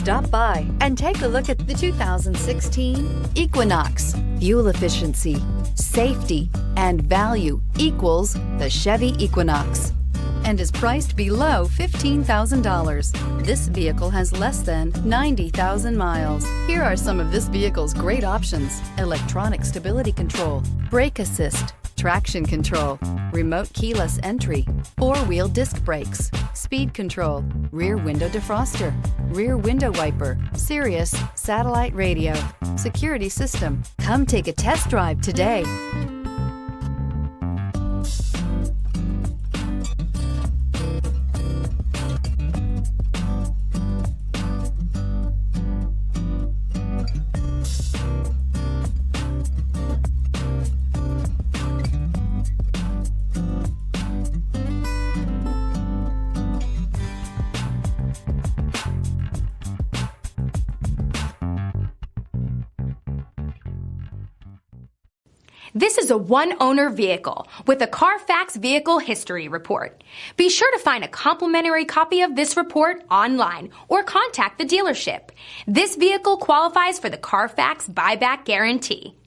Stop by and take a look at the 2016 Equinox. Fuel efficiency, safety, and value equals the Chevy Equinox and is priced below $15,000. This vehicle has less than 90,000 miles. Here are some of this vehicle's great options: electronic stability control, brake assist, traction control, remote keyless entry, four-wheel disc brakes, speed control, rear window defroster, rear window wiper, Sirius satellite radio, security system. Come take a test drive today. This is a one-owner vehicle with a Carfax Vehicle History Report. Be sure to find a complimentary copy of this report online or contact the dealership. This vehicle qualifies for the Carfax Buyback Guarantee.